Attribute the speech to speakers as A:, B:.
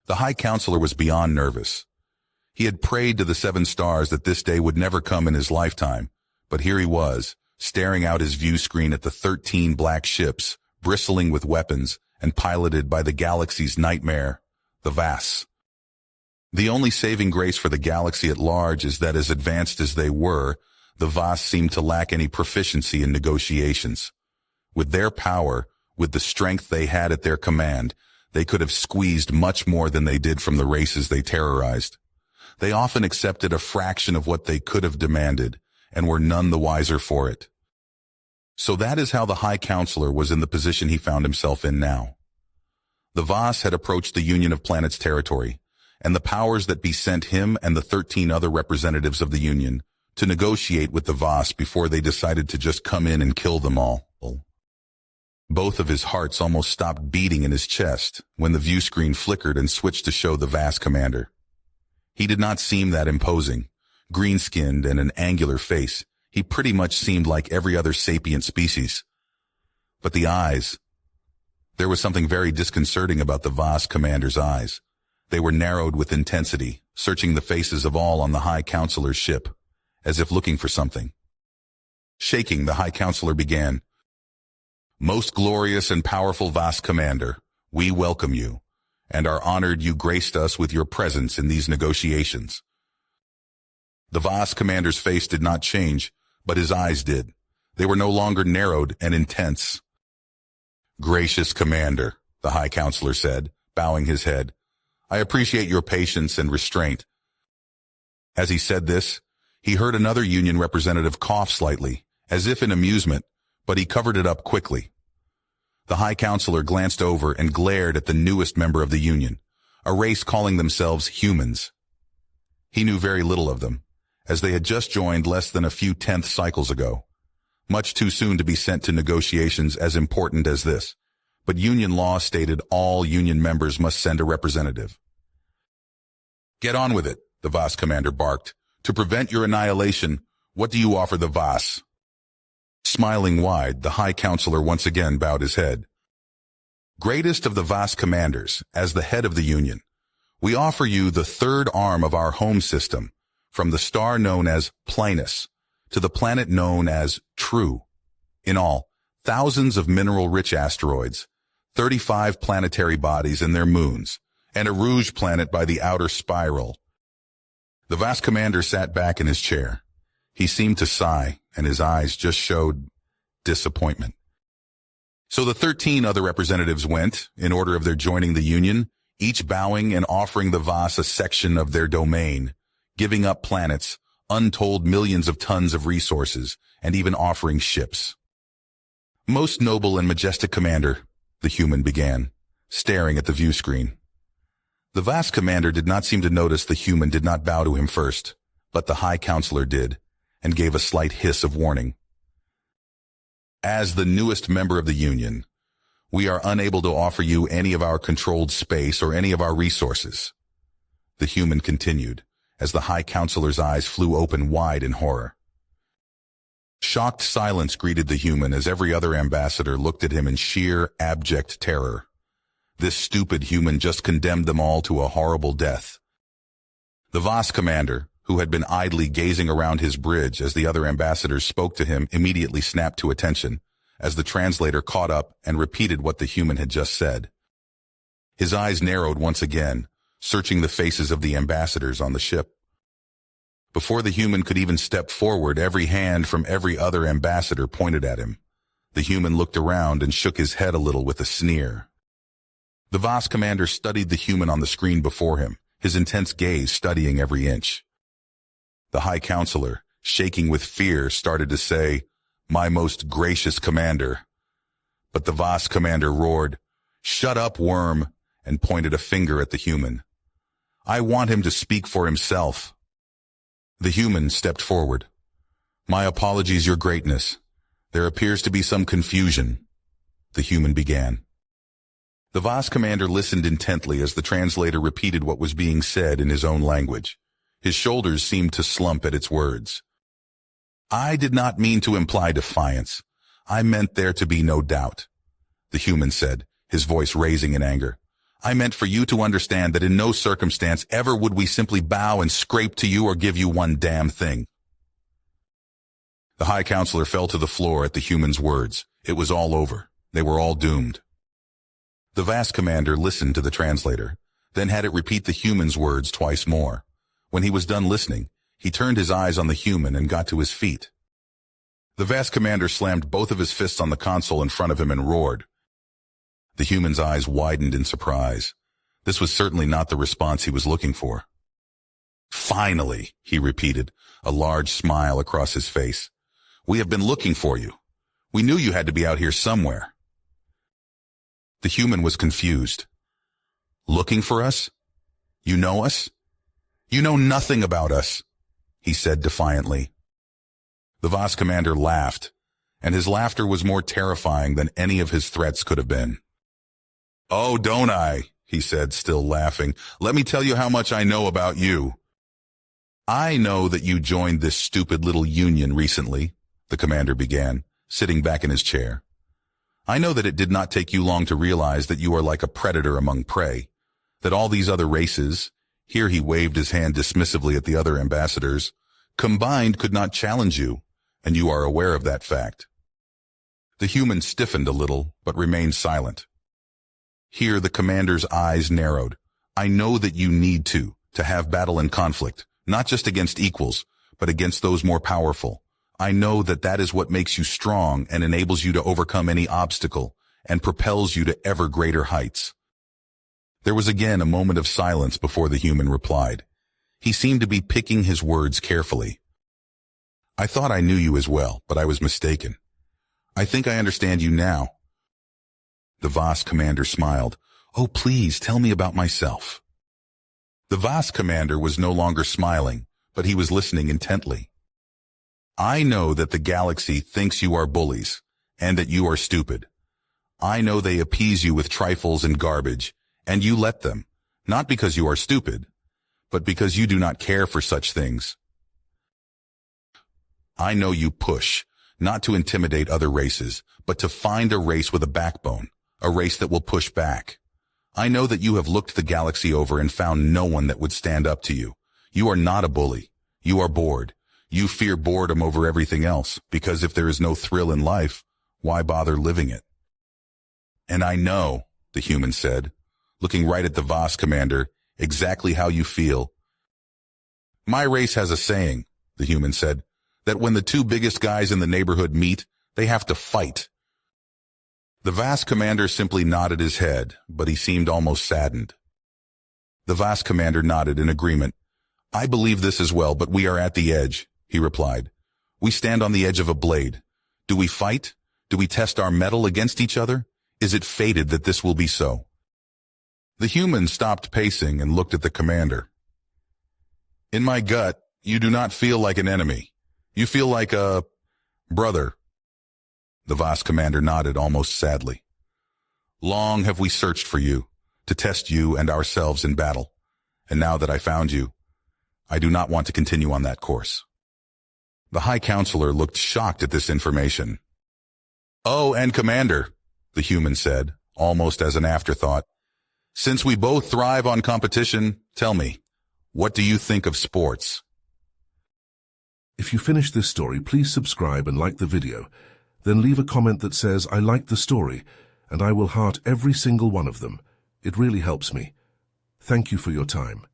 A: The High Counselor was beyond nervous. He had prayed to the seven stars that this day would never come in his lifetime, but here he was, staring out his view screen at the 13 black ships, bristling with weapons and piloted by the galaxy's nightmare, the Vass. The only saving grace for the galaxy at large is that as advanced as they were, the Vass seemed to lack any proficiency in negotiations. With their power, with the strength they had at their command, they could have squeezed much more than they did from the races they terrorized. They often accepted a fraction of what they could have demanded, and were none the wiser for it. So that is how the High Counselor was in the position he found himself in now. The Vass had approached the Union of Planets territory, and the powers that be sent him and the 13 other representatives of the Union to negotiate with the Vass before they decided to just come in and kill them all. Both of his hearts almost stopped beating in his chest when the view screen flickered and switched to show the Vass commander. He did not seem that imposing. Green-skinned and an angular face, he pretty much seemed like every other sapient species. But the eyes... There was something very disconcerting about the Vass commander's eyes. They were narrowed with intensity, searching the faces of all on the High Counselor's ship, as if looking for something. Shaking, the High Counselor began, "Most glorious and powerful Vass commander, we welcome you, and are honored you graced us with your presence in these negotiations." The Vass commander's face did not change, but his eyes did. They were no longer narrowed and intense. "Gracious commander," the High Counselor said, bowing his head, "I appreciate your patience and restraint." As he said this, he heard another Union representative cough slightly, as if in amusement, but he covered it up quickly. The High Counselor glanced over and glared at the newest member of the Union, a race calling themselves humans. He knew very little of them, as they had just joined less than a few tenth cycles ago. Much too soon to be sent to negotiations as important as this, but Union law stated all Union members must send a representative. "Get on with it," the Vass commander barked. "To prevent your annihilation, what do you offer the Vass?" Smiling wide, the High Counselor once again bowed his head. "Greatest of the Vass commanders, as the head of the Union, we offer you the third arm of our home system, from the star known as Planus to the planet known as True. In all, thousands of mineral-rich asteroids, 35 planetary bodies and their moons, and a rouge planet by the outer spiral." The Vass commander sat back in his chair. He seemed to sigh, and his eyes just showed disappointment. So the 13 other representatives went, in order of their joining the Union, each bowing and offering the Vass a section of their domain, giving up planets, untold millions of tons of resources, and even offering ships. "Most noble and majestic commander," the human began, staring at the view screen. The Vass commander did not seem to notice the human did not bow to him first, but the High Counselor did, and gave a slight hiss of warning. "As the newest member of the Union, we are unable to offer you any of our controlled space or any of our resources," the human continued, as the High Counselor's eyes flew open wide in horror. Shocked silence greeted the human as every other ambassador looked at him in sheer, abject terror. This stupid human just condemned them all to a horrible death. The Vass commander, who had been idly gazing around his bridge as the other ambassadors spoke to him, immediately snapped to attention, as the translator caught up and repeated what the human had just said. His eyes narrowed once again, searching the faces of the ambassadors on the ship. Before the human could even step forward, every hand from every other ambassador pointed at him. The human looked around and shook his head a little with a sneer. The Vass commander studied the human on the screen before him, his intense gaze studying every inch. The High Counselor, shaking with fear, started to say, "My most gracious commander." But the Vass commander roared, "Shut up, worm," and pointed a finger at the human. "I want him to speak for himself." The human stepped forward. "My apologies, Your Greatness. There appears to be some confusion," the human began. The Vass commander listened intently as the translator repeated what was being said in his own language. His shoulders seemed to slump at its words. "I did not mean to imply defiance. I meant there to be no doubt," the human said, his voice raising in anger. I meant for you to understand that in no circumstance ever would we simply bow and scrape to you or give you one damn thing. The High Counselor fell to the floor at the human's words. It was all over. They were all doomed. The vast commander listened to the translator, then had it repeat the human's words twice more. When he was done listening, he turned his eyes on the human and got to his feet. The vast commander slammed both of his fists on the console in front of him and roared. The human's eyes widened in surprise. This was certainly not the response he was looking for. Finally, he repeated, a large smile across his face. We have been looking for you. We knew you had to be out here somewhere. The human was confused. Looking for us? You know us? You know nothing about us, he said defiantly. The Voss commander laughed, and his laughter was more terrifying than any of his threats could have been. Oh, don't I? He said, still laughing. Let me tell you how much I know about you. I know that you joined this stupid little union recently, the commander began, sitting back in his chair. I know that it did not take you long to realize that you are like a predator among prey, that all these other races, here he waved his hand dismissively at the other ambassadors, combined could not challenge you, and you are aware of that fact. The human stiffened a little, but remained silent. Here the commander's eyes narrowed. I know that you need to have battle and conflict, not just against equals, but against those more powerful. I know that that is what makes you strong and enables you to overcome any obstacle and propels you to ever greater heights. There was again a moment of silence before the human replied. He seemed to be picking his words carefully. I thought I knew you as well, but I was mistaken. I think I understand you now. The Voss commander smiled. Oh, please tell me about myself. The Voss commander was no longer smiling, but he was listening intently. I know that the galaxy thinks you are bullies, and that you are stupid. I know they appease you with trifles and garbage, and you let them, not because you are stupid, but because you do not care for such things. I know you push, not to intimidate other races, but to find a race with a backbone, a race that will push back. I know that you have looked the galaxy over and found no one that would stand up to you. You are not a bully. You are bored. You fear boredom over everything else, because if there is no thrill in life, why bother living it? And I know, the human said, looking right at the Voss commander, exactly how you feel. My race has a saying, the human said, that when the two biggest guys in the neighborhood meet, they have to fight. The Voss commander simply nodded his head, but he seemed almost saddened. The Voss commander nodded in agreement. I believe this as well, but we are at the edge, he replied. We stand on the edge of a blade. Do we fight? Do we test our mettle against each other? Is it fated that this will be so? The human stopped pacing and looked at the commander. In my gut, you do not feel like an enemy. You feel like a brother. The Voss commander nodded almost sadly. Long have we searched for you, to test you and ourselves in battle. And now that I found you, I do not want to continue on that course. The High Counselor looked shocked at this information. Oh, and Commander, the human said, almost as an afterthought, since we both thrive on competition, tell me, what do you think of sports?
B: If you finished this story, please subscribe and like the video. Then leave a comment that says, I liked the story, and I will heart every single one of them. It really helps me. Thank you for your time.